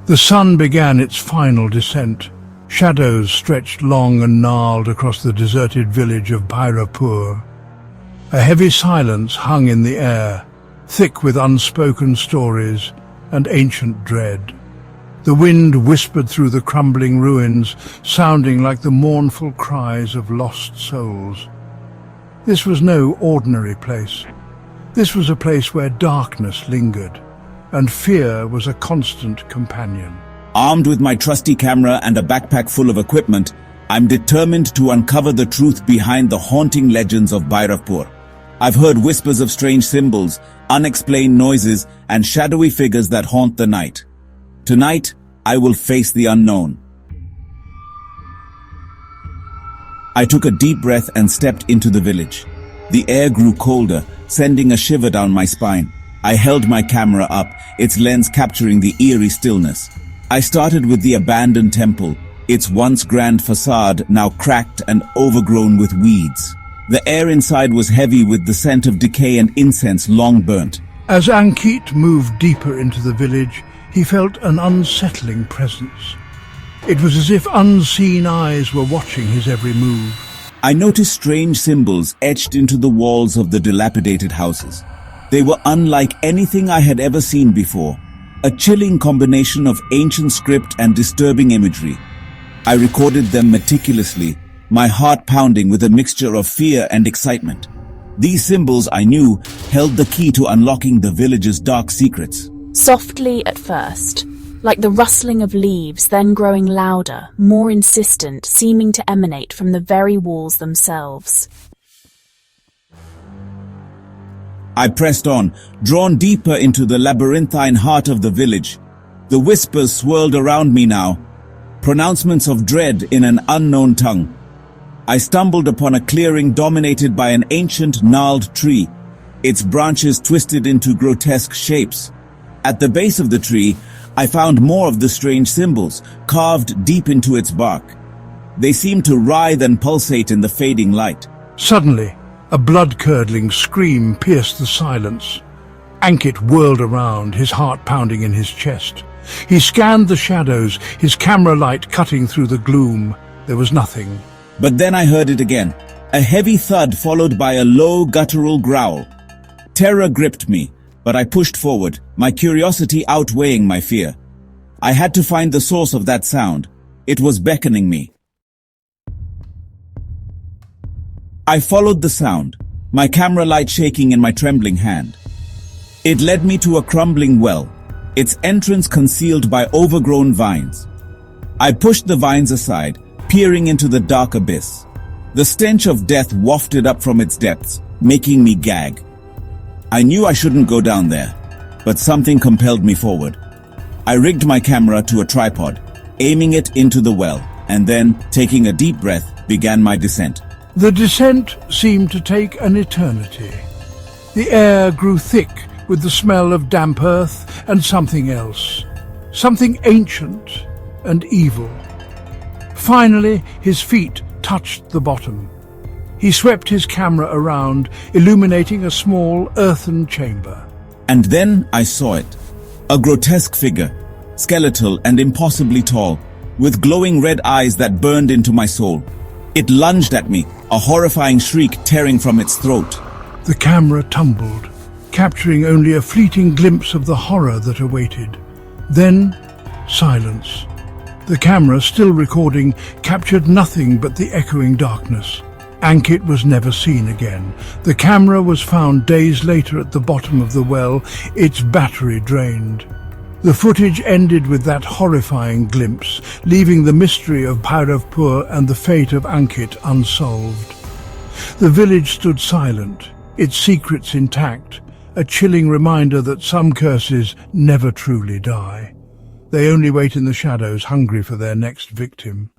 The sun began its final descent. Shadows stretched long and gnarled across the deserted village of Bhairavpur. A heavy silence hung in the air, thick with unspoken stories and ancient dread. The wind whispered through the crumbling ruins, sounding like the mournful cries of lost souls. This was no ordinary place. This was a place where darkness lingered, and fear was a constant companion. Armed with my trusty camera and a backpack full of equipment, I'm determined to uncover the truth behind the haunting legends of Bhairavpur. I've heard whispers of strange symbols, unexplained noises, and shadowy figures that haunt the night. Tonight, I will face the unknown. I took a deep breath and stepped into the village. The air grew colder, sending a shiver down my spine. I held my camera up, its lens capturing the eerie stillness. I started with the abandoned temple, its once grand facade now cracked and overgrown with weeds. The air inside was heavy with the scent of decay and incense long burnt. As Ankit moved deeper into the village, he felt an unsettling presence. It was as if unseen eyes were watching his every move. I noticed strange symbols etched into the walls of the dilapidated houses. They were unlike anything I had ever seen before, a chilling combination of ancient script and disturbing imagery. I recorded them meticulously, my heart pounding with a mixture of fear and excitement. These symbols, I knew, held the key to unlocking the village's dark secrets. Softly at first, like the rustling of leaves, then growing louder, more insistent, seeming to emanate from the very walls themselves. I pressed on, drawn deeper into the labyrinthine heart of the village. The whispers swirled around me now, pronouncements of dread in an unknown tongue. I stumbled upon a clearing dominated by an ancient gnarled tree, its branches twisted into grotesque shapes. At the base of the tree, I found more of the strange symbols, carved deep into its bark. They seemed to writhe and pulsate in the fading light. Suddenly, a blood-curdling scream pierced the silence. Ankit whirled around, his heart pounding in his chest. He scanned the shadows, his camera light cutting through the gloom. There was nothing. But then I heard it again, a heavy thud followed by a low guttural growl. Terror gripped me, but I pushed forward, my curiosity outweighing my fear. I had to find the source of that sound. It was beckoning me. I followed the sound, my camera light shaking in my trembling hand. It led me to a crumbling well, its entrance concealed by overgrown vines. I pushed the vines aside, peering into the dark abyss. The stench of death wafted up from its depths, making me gag. I knew I shouldn't go down there, but something compelled me forward. I rigged my camera to a tripod, aiming it into the well, and then, taking a deep breath, began my descent. The descent seemed to take an eternity. The air grew thick with the smell of damp earth and something else, something ancient and evil. Finally, his feet touched the bottom. He swept his camera around, illuminating a small earthen chamber. And then I saw it. A grotesque figure, skeletal and impossibly tall, with glowing red eyes that burned into my soul. It lunged at me, a horrifying shriek tearing from its throat. The camera tumbled, capturing only a fleeting glimpse of the horror that awaited. Then, silence. The camera, still recording, captured nothing but the echoing darkness. Ankit was never seen again. The camera was found days later at the bottom of the well, its battery drained. The footage ended with that horrifying glimpse, leaving the mystery of Bhairavpur and the fate of Ankit unsolved. The village stood silent, its secrets intact, a chilling reminder that some curses never truly die. They only wait in the shadows, hungry for their next victim.